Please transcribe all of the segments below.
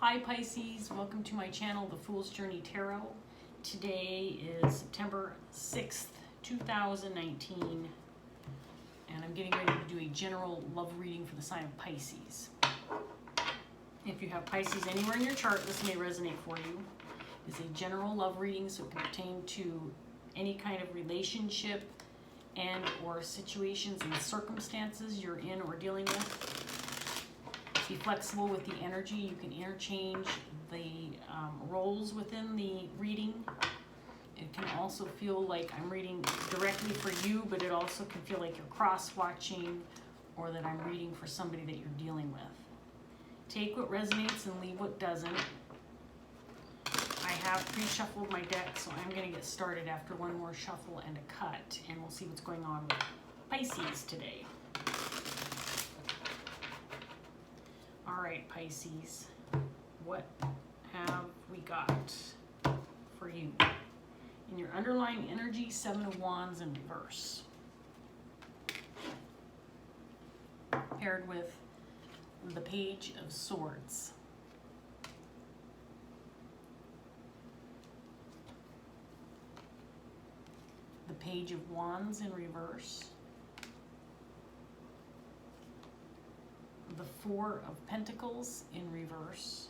Hi Pisces, welcome to my channel, The Fool's Journey Tarot. Today is September 6th, 2019, and I'm getting ready to do a general love reading for the sign of Pisces. If you have Pisces anywhere in your chart, this may resonate for you. It's a general love reading, so it can pertain to any kind of relationship and or situations and circumstances you're in or dealing with. Be flexible with the energy. You can interchange the roles within the reading. It can also feel like I'm reading directly for you, but it also can feel like you're cross-watching or that I'm reading for somebody that you're dealing with. Take what resonates and leave what doesn't. I have pre-shuffled my deck, so I'm going to get started after one more shuffle and a cut, and we'll see what's going on with Pisces today. All right, Pisces, what have we got for you? In your underlying energy, Seven of Wands in reverse. Paired with the Page of Swords. The Page of Wands in reverse. The Four of Pentacles in reverse.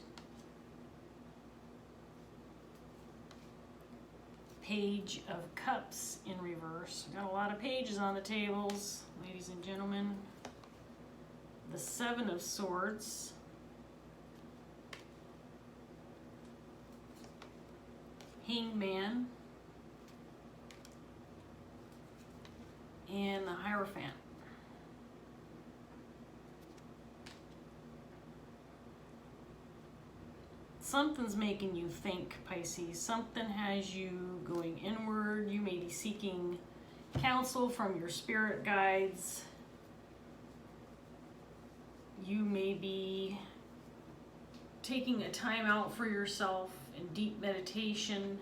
Page of Cups in reverse. We've got a lot of pages on the tables, ladies and gentlemen. The Seven of Swords. Hangman. And the Hierophant. Something's making you think, Pisces. Something has you going inward. You may be seeking counsel from your spirit guides. You may be taking a time out for yourself in deep meditation.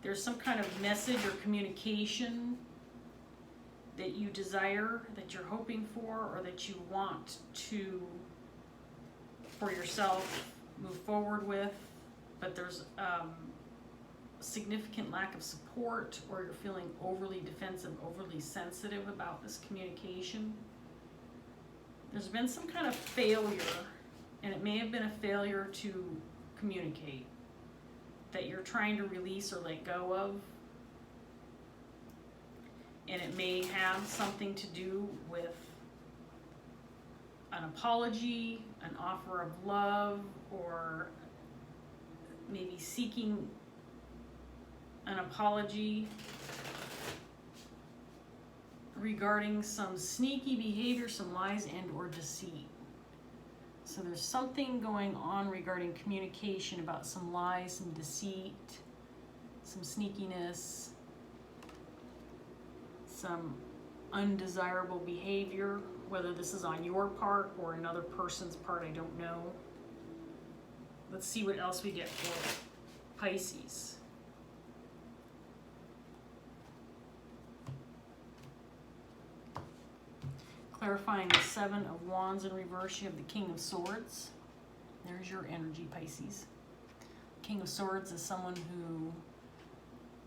There's some kind of message or communication that you desire, that you're hoping for, or that you want to for yourself move forward with, but there's significant lack of support, or you're feeling overly defensive, overly sensitive about this communication. There's been some kind of failure, and it may have been a failure to communicate that you're trying to release or let go of, and it may have something to do with an apology, an offer of love, or maybe seeking an apology regarding some sneaky behavior, some lies and or deceit. So there's something going on regarding communication about some lies, some deceit, some sneakiness, some undesirable behavior. Whether this is on your part or another person's part, I don't know. Let's see what else we get for Pisces. Clarifying the Seven of Wands in reverse, you have the King of Swords. There's your energy, Pisces. King of Swords is someone who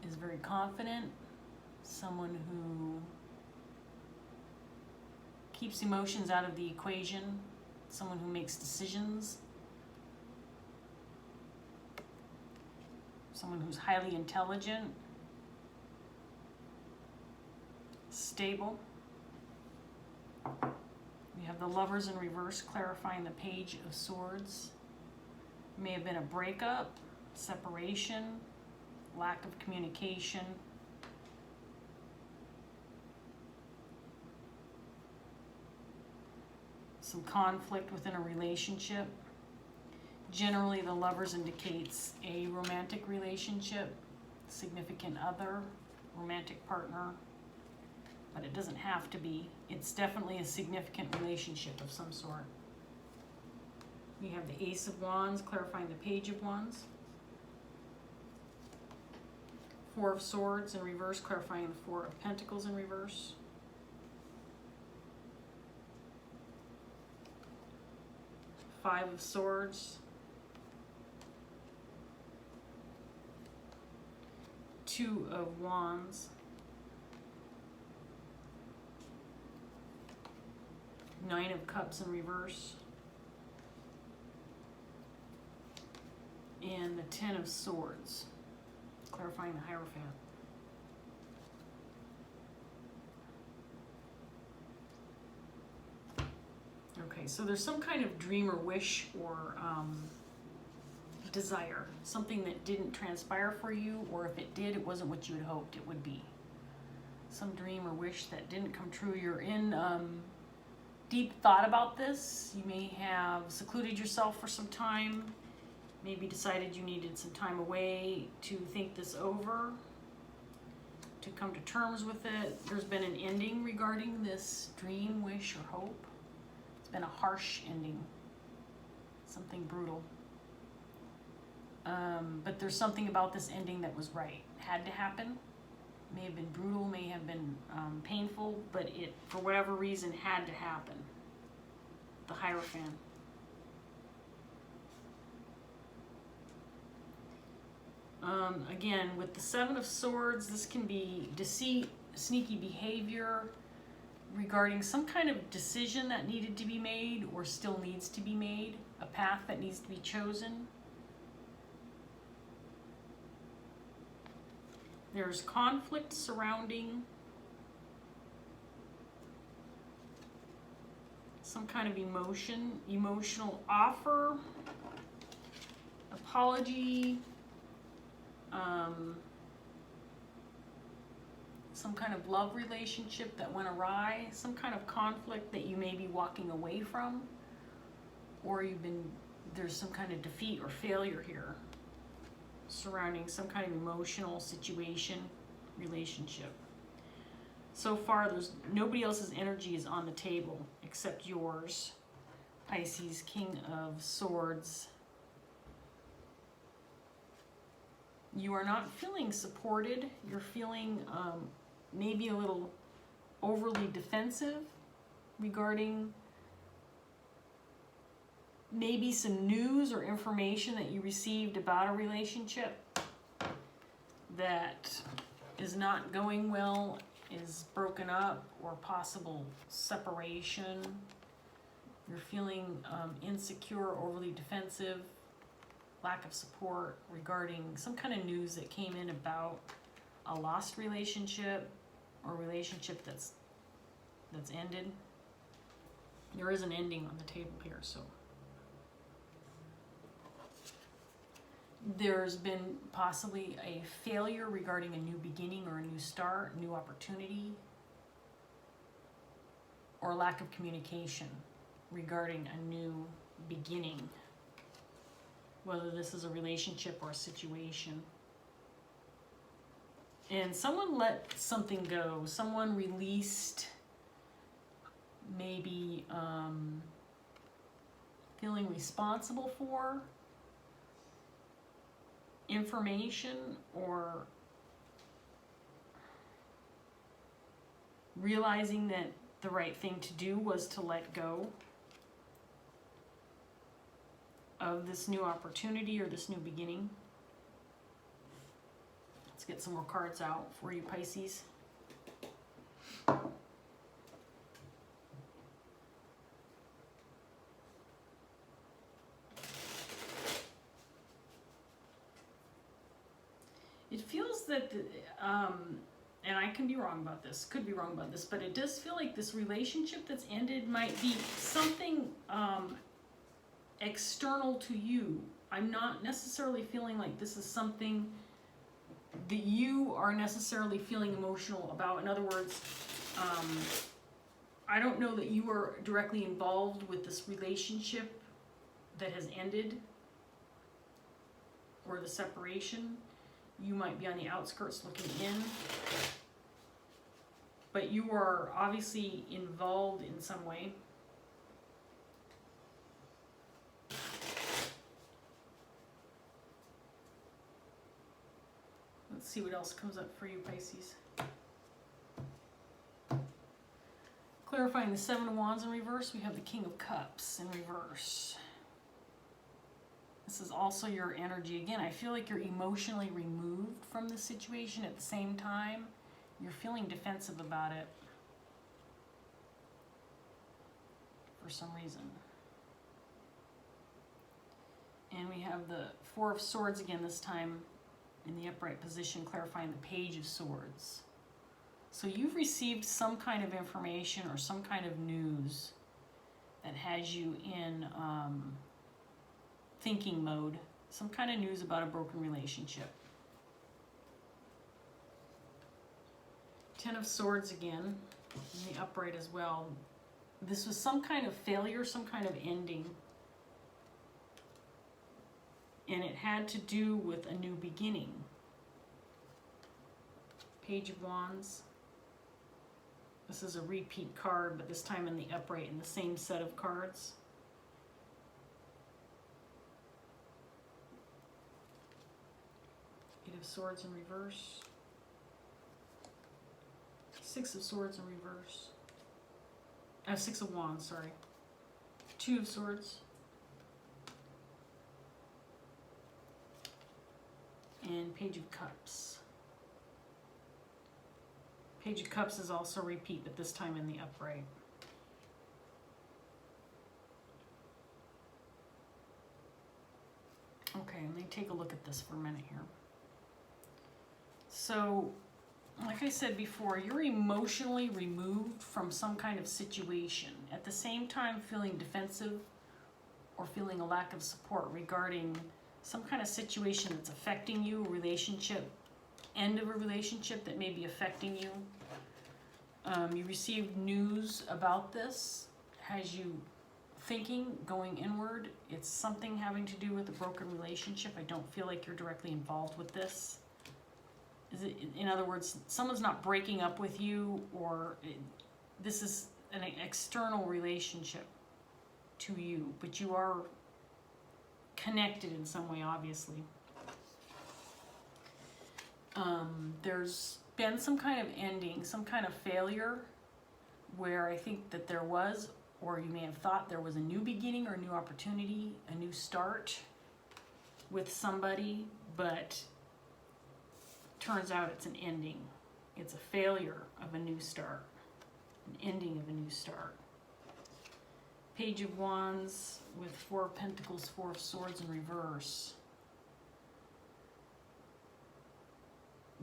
is very confident, someone who keeps emotions out of the equation, someone who makes decisions, someone who's highly intelligent, stable. We have the Lovers in reverse, clarifying the Page of Swords. It may have been a breakup, separation, lack of communication. Some conflict within a relationship. Generally, the Lovers indicates a romantic relationship, significant other, romantic partner, but it doesn't have to be. It's definitely a significant relationship of some sort. We have the Ace of Wands, clarifying the Page of Wands. Four of Swords in reverse, clarifying the Four of Pentacles in reverse. Five of Swords, Two of Wands, Nine of Cups in reverse, and the Ten of Swords, clarifying the Hierophant. Okay, so there's some kind of dream or wish or desire, something that didn't transpire for you, or if it did, it wasn't what you had hoped it would be. Some dream or wish that didn't come true. You're in deep thought about this. You may have secluded yourself for some time, maybe decided you needed some time away to think this over, to come to terms with it. There's been an ending regarding this dream, wish, or hope. It's been a harsh ending, something brutal. But there's something about this ending that was right. Had to happen. May have been brutal, may have been painful, but it, for whatever reason, had to happen. The Hierophant. Again, with the Seven of Swords, this can be deceit, sneaky behavior regarding some kind of decision that needed to be made or still needs to be made, a path that needs to be chosen. There's conflict surrounding some kind of emotional offer, apology, some kind of love relationship that went awry, some kind of conflict that you may be walking away from, or there's some kind of defeat or failure here surrounding some kind of emotional situation, relationship. So far, nobody else's energy is on the table except yours, Pisces, King of Swords. You are not feeling supported. You're feeling maybe a little overly defensive regarding maybe some news or information that you received about a relationship that is not going well, is broken up, or possible separation. You're feeling insecure, overly defensive, lack of support regarding some kind of news that came in about a lost relationship or relationship that's ended. There is an ending on the table here, so there's been possibly a failure regarding a new beginning or a new start, new opportunity, or lack of communication regarding a new beginning, whether this is a relationship or a situation. And someone let something go. Someone released maybe feeling responsible for information, or realizing that the right thing to do was to let go of this new opportunity or this new beginning. Let's get some more cards out for you, Pisces. It feels that, and I can be wrong about this, could be wrong about this, but it does feel like this relationship that's ended might be something external to you. I'm not necessarily feeling like this is something that you are necessarily feeling emotional about. In other words, I don't know that you are directly involved with this relationship that has ended or the separation. You might be on the outskirts looking in, but you are obviously involved in some way. Let's see what else comes up for you, Pisces. Clarifying the Seven of Wands in reverse, we have the King of Cups in reverse. This is also your energy. Again, I feel like you're emotionally removed from the situation. At the same time, you're feeling defensive about it for some reason. And we have the Four of Swords again, this time in the upright position, clarifying the Page of Swords. So you've received some kind of information or some kind of news that has you in thinking mode. Some kind of news about a broken relationship. Ten of Swords again, in the upright as well. This was some kind of failure, some kind of ending. And it had to do with a new beginning. Page of Wands. This is a repeat card, but this time in the upright in the same set of cards. Eight of Swords in reverse. Six of Swords in reverse. Six of Wands, sorry. Two of Swords. And Page of Cups. Page of Cups is also a repeat, but this time in the upright. Okay, let me take a look at this for a minute here. So, like I said before, you're emotionally removed from some kind of situation. At the same time, feeling defensive or feeling a lack of support regarding some kind of situation that's affecting you, a relationship, end of a relationship that may be affecting you. You received news about this, has you thinking, going inward. It's something having to do with a broken relationship. I don't feel like you're directly involved with this. Is it, in other words, someone's not breaking up with you, or this is an external relationship to you, but you are connected in some way, obviously. There's been some kind of ending, some kind of failure, where I think that there was, or you may have thought there was a new beginning or a new opportunity, a new start with somebody, but turns out it's an ending. It's a failure of a new start, an ending of a new start. Page of Wands with Four of Pentacles, Four of Swords in reverse.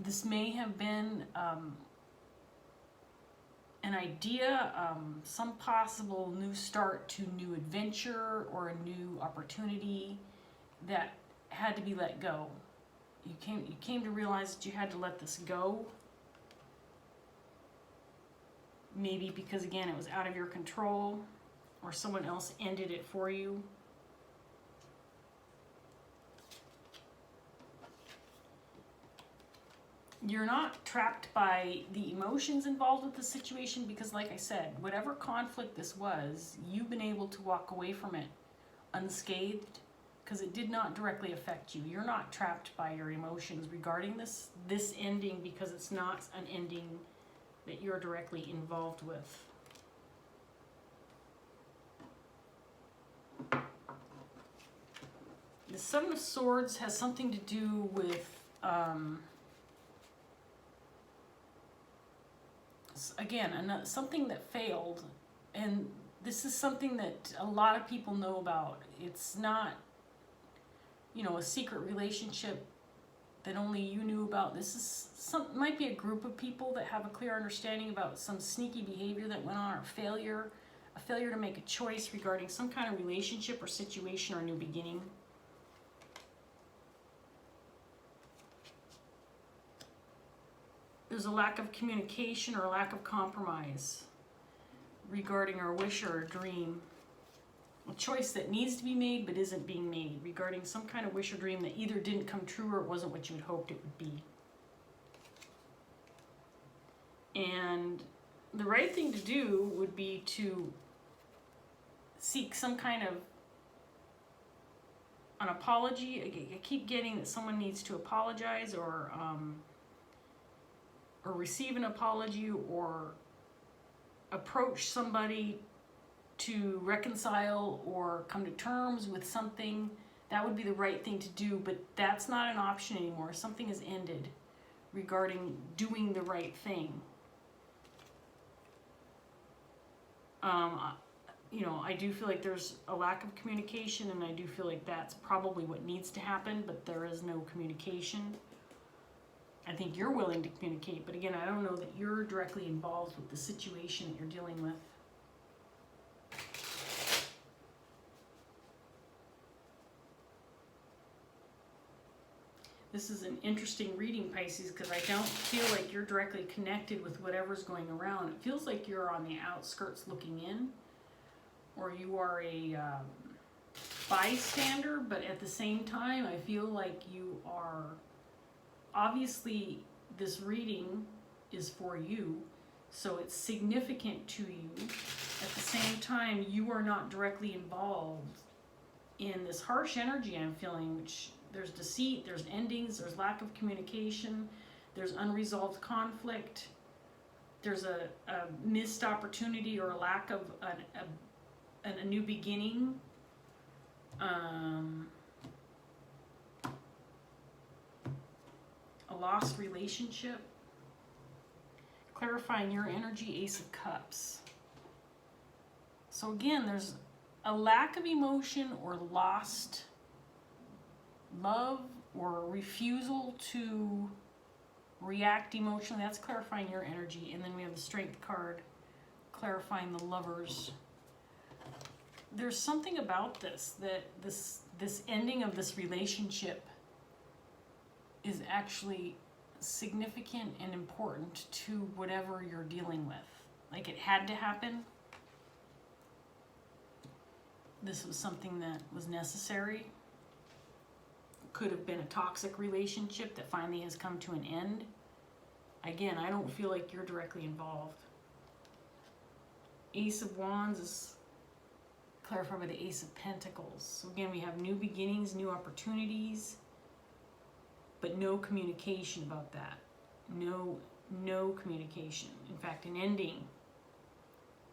This may have been an idea, some possible new start to new adventure or a new opportunity that had to be let go. You came to realize that you had to let this go. Maybe because, again, it was out of your control, or someone else ended it for you. You're not trapped by the emotions involved with the situation because, like I said, whatever conflict this was, you've been able to walk away from it unscathed because it did not directly affect you. You're not trapped by your emotions regarding this ending because it's not an ending that you're directly involved with. The Seven of Swords has something to do with again, something that failed, and this is something that a lot of people know about. It's not, a secret relationship that only you knew about. This is might be a group of people that have a clear understanding about some sneaky behavior that went on, or a failure to make a choice regarding some kind of relationship or situation or new beginning. There's a lack of communication or a lack of compromise regarding our wish or a dream. A choice that needs to be made but isn't being made regarding some kind of wish or dream that either didn't come true or it wasn't what you had hoped it would be. And the right thing to do would be to seek some kind of an apology. I keep getting that someone needs to apologize or receive an apology or approach somebody to reconcile or come to terms with something That would be the right thing to do, but that's not an option anymore. Something has ended regarding doing the right thing. You know, I do feel like there's a lack of communication, and I do feel like that's probably what needs to happen, but there is no communication. I think you're willing to communicate, but again, I don't know that you're directly involved with the situation that you're dealing with. This is an interesting reading, Pisces, because I don't feel like you're directly connected with whatever's going around. It feels like you're on the outskirts looking in, or you are a bystander, but at the same time, I feel like you are, obviously, this reading is for you, so it's significant to you. At the same time, you are not directly involved in this harsh energy I'm feeling, which there's deceit, there's endings, there's lack of communication, there's unresolved conflict, there's a missed opportunity or a lack of a new beginning. A lost relationship. Clarifying your energy, Ace of Cups. So again, there's a lack of emotion or lost love or refusal to react emotionally. That's clarifying your energy. And then we have the Strength card, clarifying the Lovers. There's something about this, that this ending of this relationship is actually significant and important to whatever you're dealing with. Like, it had to happen. This was something that was necessary. Could have been a toxic relationship that finally has come to an end. Again, I don't feel like you're directly involved. Ace of Wands is clarified by the Ace of Pentacles. So again, we have new beginnings, new opportunities, but no communication about that. No communication. In fact, an ending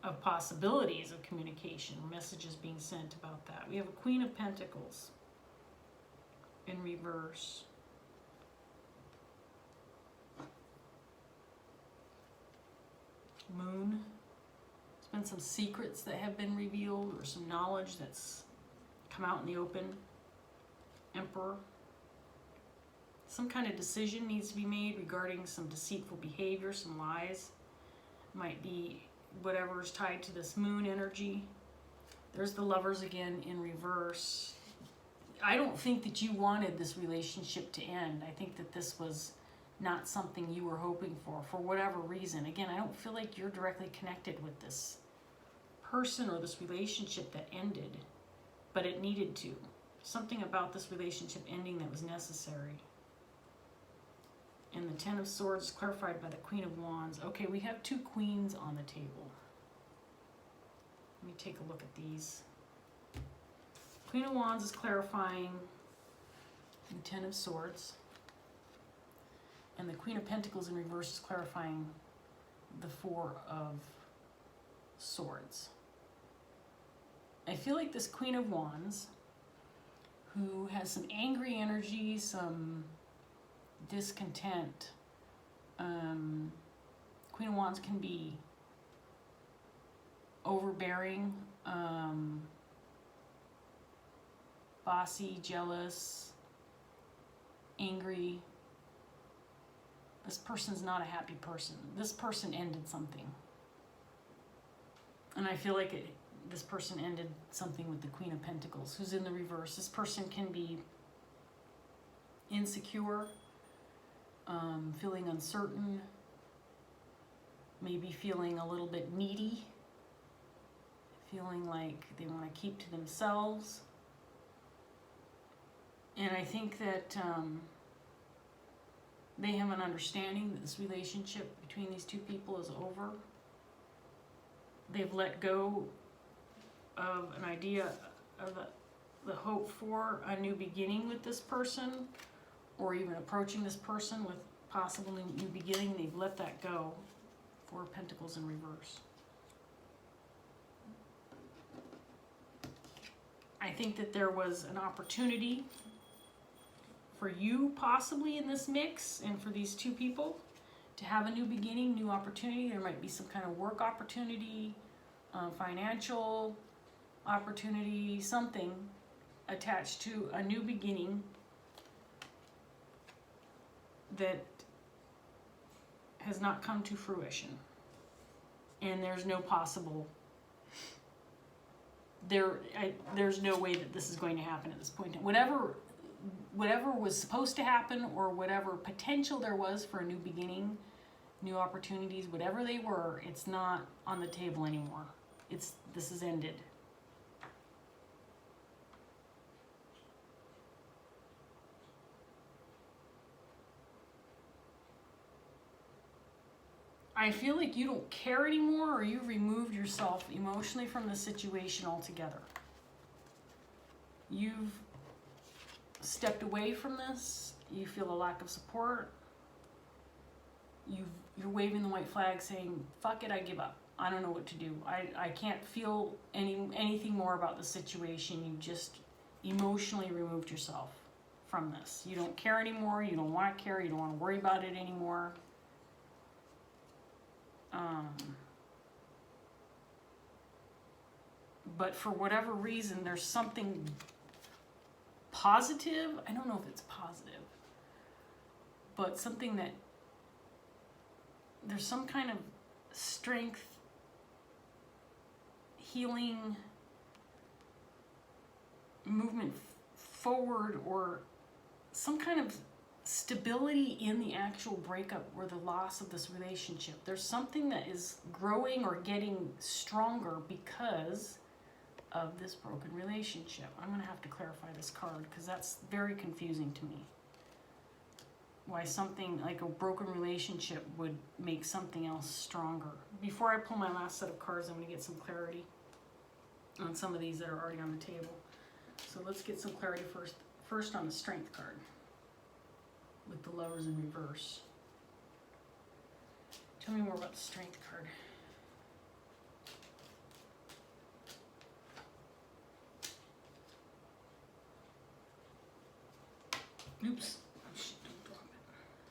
of possibilities of communication, messages being sent about that. We have a Queen of Pentacles in reverse. Moon. There's been some secrets that have been revealed, or some knowledge that's come out in the open. Emperor. Some kind of decision needs to be made regarding some deceitful behavior, some lies. Might be whatever's tied to this moon energy. There's the Lovers again in reverse. I don't think that you wanted this relationship to end. I think that this was not something you were hoping for whatever reason. Again, I don't feel like you're directly connected with this person or this relationship that ended, but it needed to. Something about this relationship ending that was necessary. And the Ten of Swords is clarified by the Queen of Wands. Okay, we have two queens on the table. Let me take a look at these. Queen of Wands is clarifying the Ten of Swords. And the Queen of Pentacles in reverse is clarifying the Four of Swords. I feel like this Queen of Wands, who has some angry energy, some discontent. Queen of Wands can be overbearing, bossy, jealous, angry. This person's not a happy person. This person ended something. And I feel like this person ended something with the Queen of Pentacles, who's in the reverse. This person can be insecure, feeling uncertain, maybe feeling a little bit needy, feeling like they want to keep to themselves. And I think that they have an understanding that this relationship between these two people is over. They've let go of an idea of the hope for a new beginning with this person, or even approaching this person with possible new beginning. They've let that go. Four of Pentacles in reverse. I think that there was an opportunity for you possibly in this mix, and for these two people to have a new beginning, new opportunity. There might be some kind of work opportunity, financial opportunity, something attached to a new beginning that has not come to fruition. And there's no possible, there's no way that this is going to happen at this point. Whatever was supposed to happen, or whatever potential there was for a new beginning, new opportunities, whatever they were, it's not on the table anymore. This is ended. I feel like you don't care anymore, or you've removed yourself emotionally from the situation altogether. You've stepped away from this. You feel a lack of support. You're waving the white flag saying, fuck it, I give up. I don't know what to do. I can't feel anything more about the situation. You just emotionally removed yourself from this. You don't care anymore. You don't want to care. You don't want to worry about it anymore. But for whatever reason, there's something positive. I don't know if it's positive, but something that there's some kind of strength, healing, movement forward, or some kind of stability in the actual breakup or the loss of this relationship. There's something that is growing or getting stronger because of this broken relationship. I'm going to have to clarify this card because that's very confusing to me. Why something like a broken relationship would make something else stronger. Before I pull my last set of cards, I'm going to get some clarity on some of these that are already on the table. So let's get some clarity first on the Strength card with the Lovers in reverse. Tell me more about the Strength card. Oops. Oh, shit, don't drop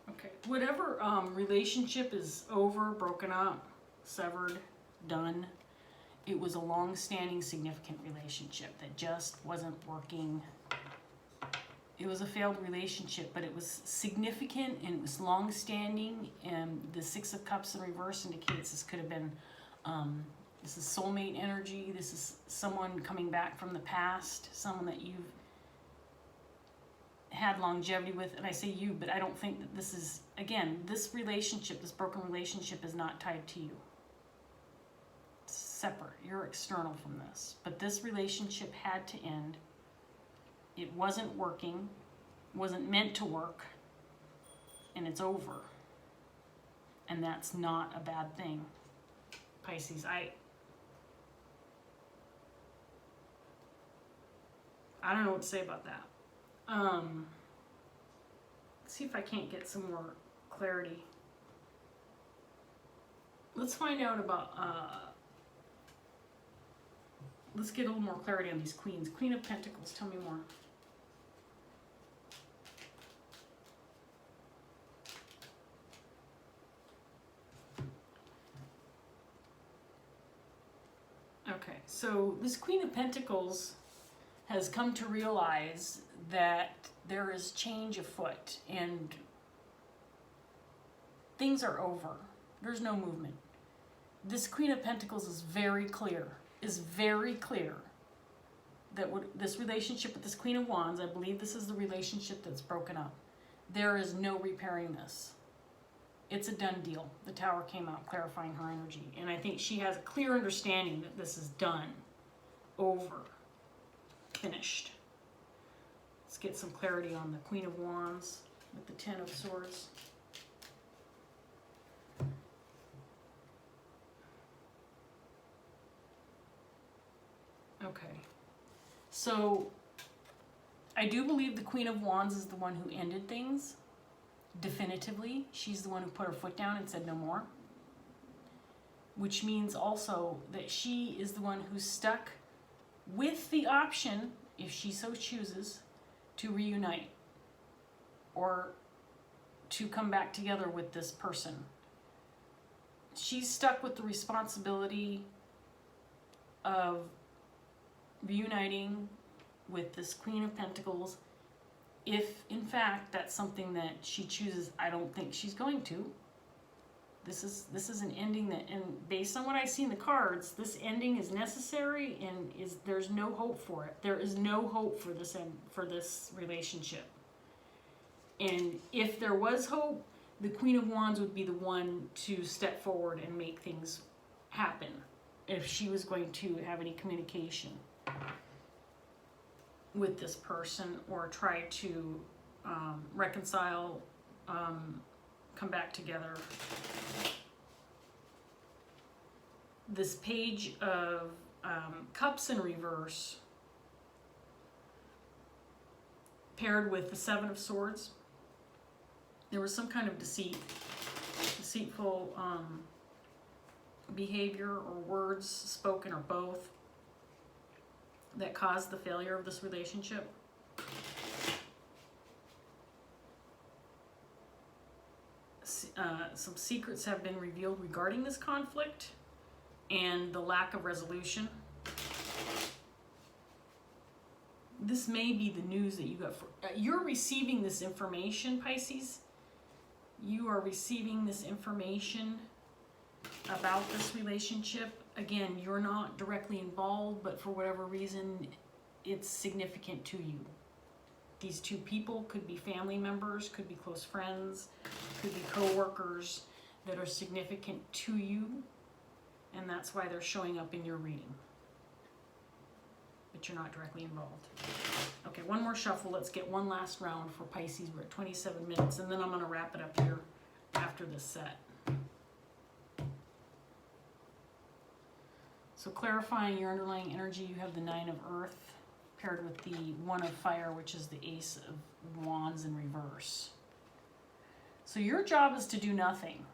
it. Okay. Whatever relationship is over, broken up, severed, done, it was a long-standing, significant relationship that just wasn't working. It was a failed relationship, but it was significant and it was long-standing. And the Six of Cups in reverse indicates this could have been, this is soulmate energy. This is someone coming back from the past, someone that you've had longevity with. And I say you, but I don't think that this is, again, this relationship, this broken relationship is not tied to you. It's separate. You're external from this. But this relationship had to end. It wasn't working, wasn't meant to work, and it's over. And that's not a bad thing, Pisces. I don't know what to say about that. See if I can't get some more clarity. Let's find out about, let's get a little more clarity on these queens. Queen of Pentacles, tell me more. Okay, so this Queen of Pentacles has come to realize that there is change afoot and things are over. There's no movement. This Queen of Pentacles is very clear that this relationship with this Queen of Wands, I believe this is the relationship that's broken up. There is no repairing this. It's a done deal. The Tower came out clarifying her energy. And I think she has a clear understanding that this is done, over, finished. Let's get some clarity on the Queen of Wands with the Ten of Swords. Okay. So I do believe the Queen of Wands is the one who ended things. Definitively, she's the one who put her foot down and said no more, which means also that she is the one who stuck with the option if she so chooses, to reunite or to come back together with this person. She's stuck with the responsibility of reuniting with this Queen of Pentacles. If in fact that's something that she chooses, I don't think she's going to. This is an ending that, and based on what I see in the cards, this ending is necessary, and there's no hope for it. There is no hope for this relationship. And if there was hope, the Queen of Wands would be the one to step forward and make things happen if she was going to have any communication with this person or try to reconcile, come back together. This Page of Cups in reverse paired with the Seven of Swords. There was some kind of deceitful behavior or words spoken or both that caused the failure of this relationship. Some secrets have been revealed regarding this conflict and the lack of resolution. This may be the news that you got. You're receiving this information, Pisces. You are receiving this information about this relationship. Again, you're not directly involved, but for whatever reason, it's significant to you. These two people could be family members, could be close friends, could be co-workers that are significant to you, and that's why they're showing up in your reading. But you're not directly involved. Okay, one more shuffle. Let's get one last round for Pisces. We're at 27 minutes, and then I'm going to wrap it up here after this set. So clarifying your underlying energy, you have the Nine of Earth paired with the One of Fire, which is the Ace of Wands in reverse. So your job is to do nothing.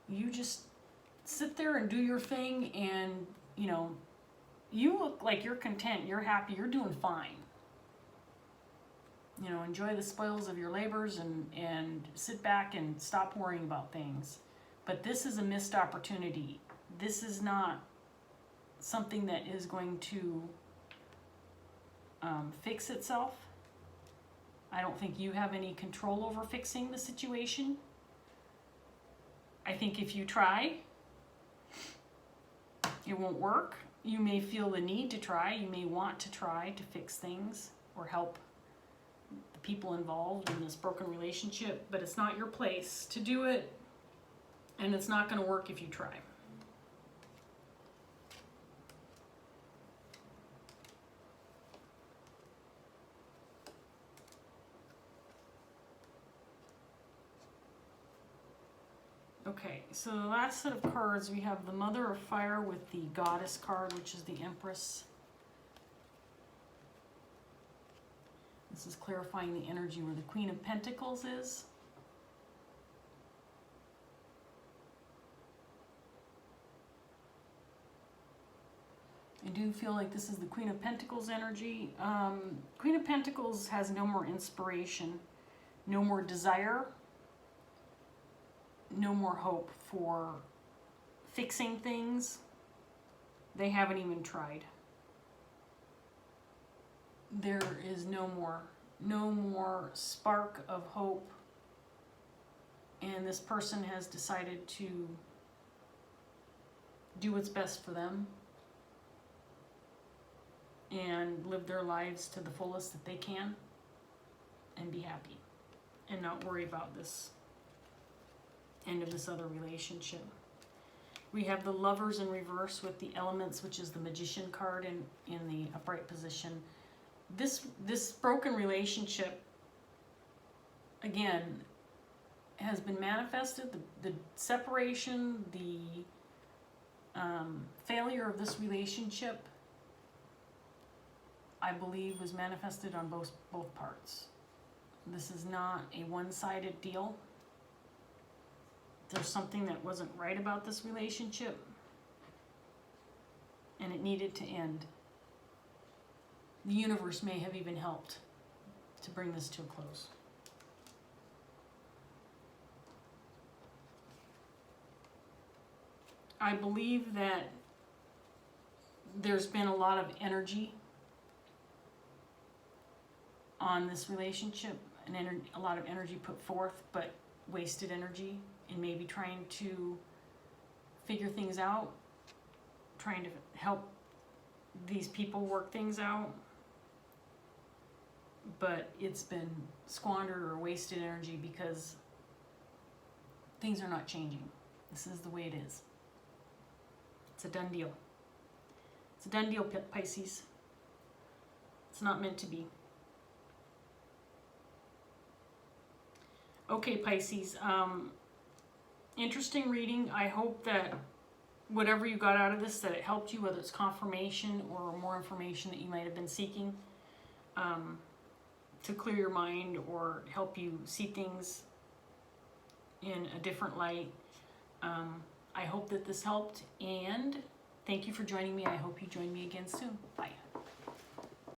You just sit there and do your thing, and you know, you look like you're content, you're happy, you're doing fine. You know, enjoy the spoils of your labors and sit back and stop worrying about things. But this is a missed opportunity. This is not something that is going to fix itself. I don't think you have any control over fixing the situation. I think if you try, it won't work. You may feel the need to try. You may want to try to fix things or help the people involved in this broken relationship, but it's not your place to do it, and it's not going to work if you try. Okay, so the last set of cards, we have the Mother of Fire with the Goddess card, which is the Empress. This is clarifying the energy where the Queen of Pentacles is. I do feel like this is the Queen of Pentacles energy. Queen of Pentacles has no more inspiration, no more desire, no more hope for fixing things. They haven't even tried. There is no more spark of hope, and this person has decided to do what's best for them and live their lives to the fullest that they can and be happy and not worry about this end of this other relationship. We have the Lovers in reverse with the Elements, which is the Magician card in the upright position. This broken relationship, again, has been manifested. The separation, the failure of this relationship, I believe, was manifested on both parts. This is not a one-sided deal. There's something that wasn't right about this relationship, and it needed to end. the universe may have even helped to bring this to a close. I believe that there's been a lot of energy on this relationship, and a lot of energy put forth, but wasted energy in maybe trying to figure things out, trying to help these people work things out, but it's been squandered or wasted energy because things are not changing. This is the way it is. It's a done deal. It's a done deal, Pisces. It's not meant to be. Okay, Pisces. Interesting reading. I hope that whatever you got out of this, that it helped you, whether it's confirmation or more information that you might have been seeking, to clear your mind or help you see things in a different light. I hope that this helped, and thank you for joining me. I hope you join me again soon. Bye.